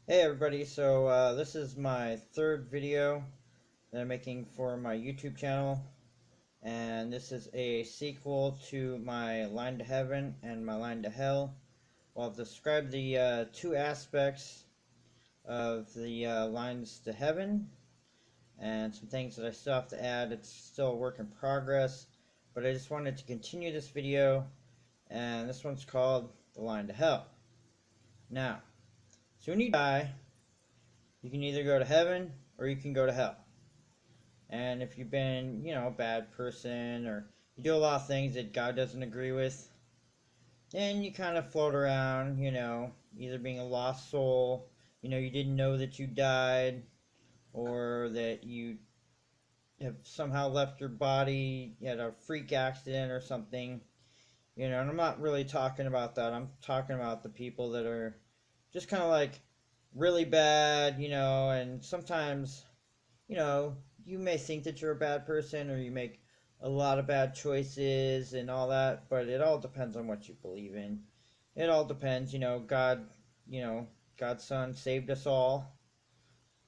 Hey everybody, so this is my third video that I'm making for my YouTube channel, and this is a sequel to my Line to Heaven and my Line to Hell. Well, I've described the two aspects of the lines to heaven and some things that I still have to add. It's still a work in progress, but I just wanted to continue this video, and this one's called the Line to Hell. Now, so when you die, you can either go to heaven or you can go to hell. And if you've been, a bad person or you do a lot of things that God doesn't agree with, then you kind of float around, either being a lost soul, you didn't know that you died, or that you have somehow left your body, you had a freak accident or something, and I'm not really talking about that. I'm talking about the people that are just kind of like really bad, and sometimes you may think that you're a bad person or you make a lot of bad choices and all that, but it all depends on what you believe in. It all depends, God, God's Son saved us all,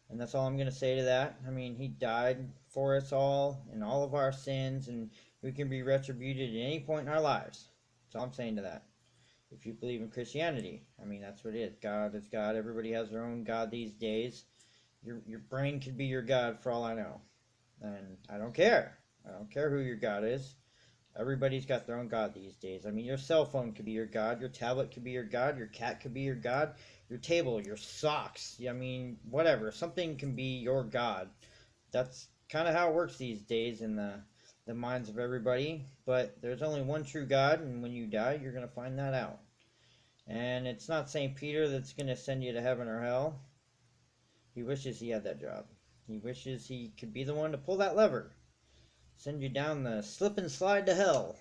and that's all I'm going to say to that. I mean, He died for us all and all of our sins, and we can be retributed at any point in our lives. That's all I'm saying to that. If you believe in Christianity, I mean, that's what it is. God is God. Everybody has their own God these days. Your brain could be your God for all I know. And I don't care. I don't care who your God is. Everybody's got their own God these days. I mean, your cell phone could be your God. Your tablet could be your God. Your cat could be your God. Your table, your socks. I mean, whatever. Something can be your God. That's kind of how it works these days in the minds of everybody. But there's only one true God, and when you die, you're going to find that out. And it's not St. Peter that's going to send you to heaven or hell. He wishes he had that job. He wishes he could be the one to pull that lever, send you down the slip and slide to hell.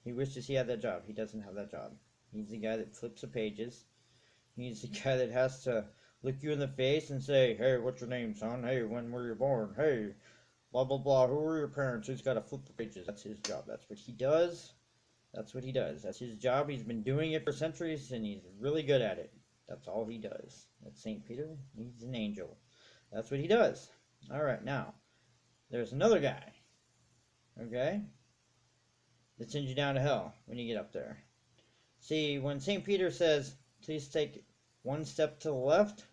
He wishes he had that job. He doesn't have that job. He's the guy that flips the pages. He's the guy that has to look you in the face and say, hey, what's your name, son? Hey, when were you born? Hey, blah, blah, blah. Who were your parents? He's got to flip the pages. That's his job. That's what he does. That's what he does. That's his job. He's been doing it for centuries, and he's really good at it. That's all he does. That's St. Peter. He's an angel. That's what he does. All right, now, there's another guy, okay, that sends you down to hell when you get up there. See, when St. Peter says, please take one step to the left,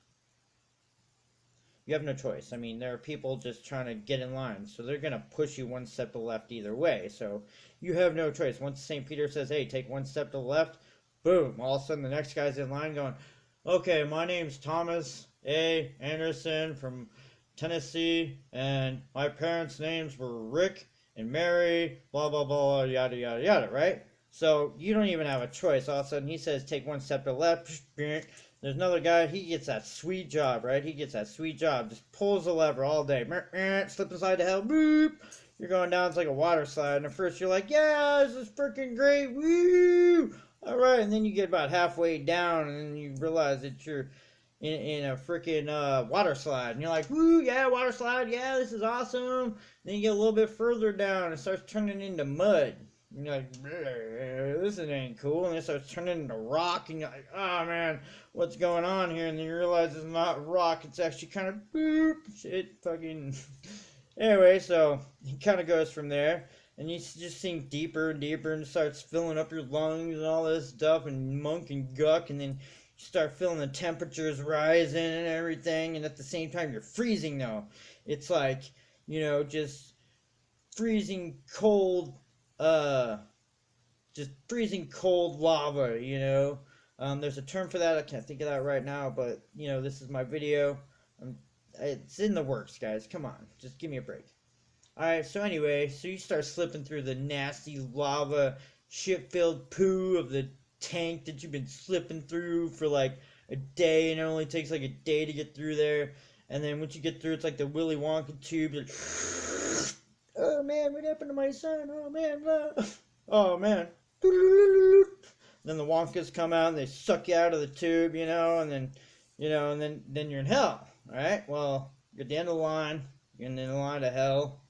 you have no choice. I mean, there are people just trying to get in line, so they're going to push you one step to the left either way. So you have no choice. Once St. Peter says, hey, take one step to the left, boom, all of a sudden the next guy's in line going, okay, my name's Thomas A. Anderson from Tennessee, and my parents' names were Rick and Mary, blah, blah, blah, yada, yada, yada, right? So you don't even have a choice. All of a sudden he says, take one step to the left. There's another guy, he gets that sweet job, right? He gets that sweet job. Just pulls the lever all day. Slip inside to hell. Boop. You're going down, it's like a water slide. And at first you're like, yeah, this is freaking great. Woo! All right. And then you get about halfway down and then you realize that you're in a freaking water slide. And you're like, woo, yeah, water slide. Yeah, this is awesome. Then you get a little bit further down and it starts turning into mud. And you're like, this ain't cool. And it starts turning into rock. And you're like, oh, man, what's going on here? And then you realize it's not rock. It's actually kind of boop. Shit, fucking. Anyway, so it kind of goes from there. And you just sink deeper and deeper and starts filling up your lungs and all this stuff and munk and guck. And then you start feeling the temperatures rising and everything. And at the same time, you're freezing, though. It's like, just freezing cold just freezing cold lava, There's a term for that. I can't think of that right now, but, this is my video. It's in the works, guys. Come on. Just give me a break. Alright, so anyway, so you start slipping through the nasty lava, shit-filled poo of the tank that you've been slipping through for like a day, and it only takes like a day to get through there. And then once you get through, it's like the Willy Wonka tube. You're like, oh man, what happened to my son? Oh man, blah. Oh man. Then the Wonkas come out and they suck you out of the tube, and then, then you're in hell, right? Well, you're at the end of the line. You're in the line to hell,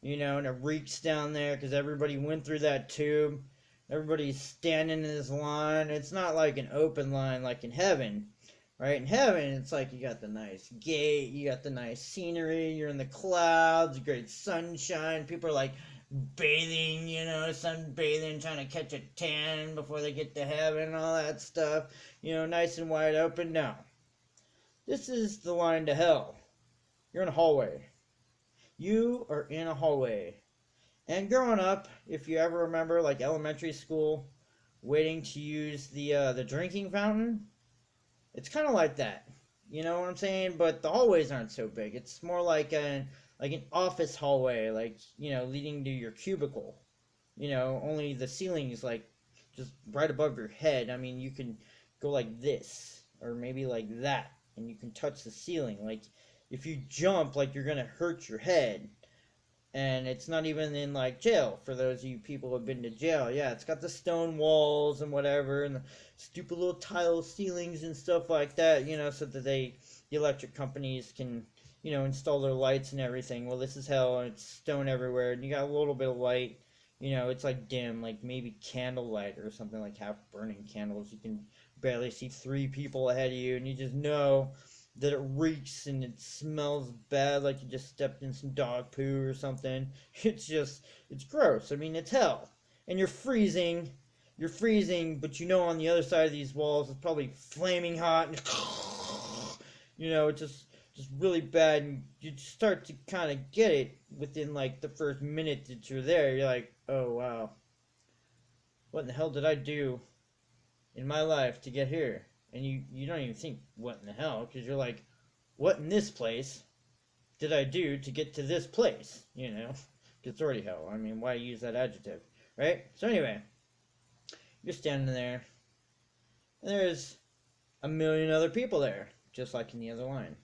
and it reeks down there because everybody went through that tube. Everybody's standing in this line. It's not like an open line like in heaven. Right? In heaven, it's like you got the nice gate, you got the nice scenery, you're in the clouds, great sunshine. People are like bathing, sunbathing, trying to catch a tan before they get to heaven, all that stuff, nice and wide open. No. This is the line to hell. You're in a hallway. You are in a hallway. And growing up, if you ever remember, like elementary school, waiting to use the drinking fountain, it's kind of like that. You know what I'm saying? But the hallways aren't so big. It's more like an office hallway, like leading to your cubicle. Only the ceiling is like just right above your head. I mean, you can go like this or maybe like that, and you can touch the ceiling. Like if you jump, like you're gonna hurt your head. And it's not even in like jail for those of you people who have been to jail. Yeah, it's got the stone walls and whatever, and the stupid little tile ceilings and stuff like that. So that the electric companies can install their lights and everything. Well, this is hell, and it's stone everywhere, and you got a little bit of light. It's like dim, like maybe candlelight or something, like half burning candles. You can barely see three people ahead of you, and you just know that it reeks and it smells bad, like you just stepped in some dog poo or something. It's gross. I mean, it's hell. And you're freezing, but on the other side of these walls it's probably flaming hot, and it's just really bad, and you start to kind of get it within like the first minute that you're there. You're like, oh wow, what in the hell did I do in my life to get here? And you don't even think what in the hell, because you're like, what in this place did I do to get to this place? It's already hell. I mean, why use that adjective, right? So anyway, you're standing there, and there's a million other people there, just like in the other line.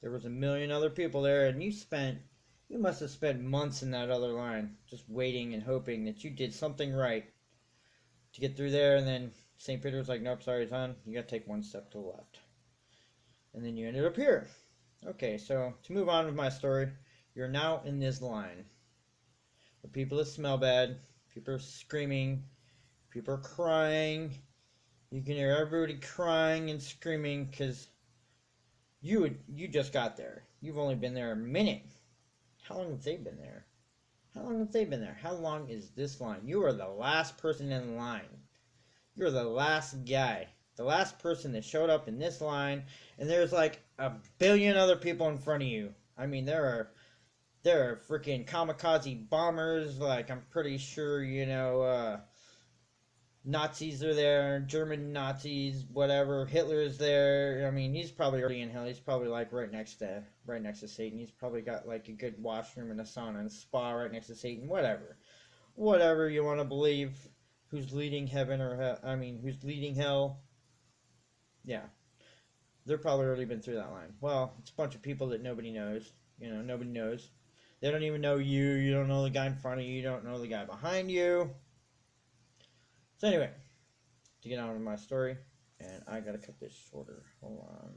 There was a million other people there, and you must have spent months in that other line, just waiting and hoping that you did something right to get through there. And then St. Peter was like, nope, sorry, son, you gotta take one step to the left. And then you ended up here. Okay, so to move on with my story, you're now in this line. The people that smell bad, people are screaming, people are crying. You can hear everybody crying and screaming because you just got there. You've only been there a minute. How long have they been there? How long have they been there? How long is this line? You are the last person in line. You're the last guy. The last person that showed up in this line, and there's like a billion other people in front of you. I mean, there are freaking kamikaze bombers. Like, I'm pretty sure, Nazis are there, German Nazis, whatever. Hitler's there. I mean, he's probably already in hell. He's probably like right next to Satan. He's probably got like a good washroom and a sauna and a spa right next to Satan. Whatever you want to believe. Who's leading heaven or hell? I mean, who's leading hell? Yeah, they're probably already been through that line. Well, it's a bunch of people that nobody knows. Nobody knows. They don't even know you. You don't know the guy in front of you. You don't know the guy behind you. So anyway, to get on with my story, and I gotta cut this shorter. Hold on.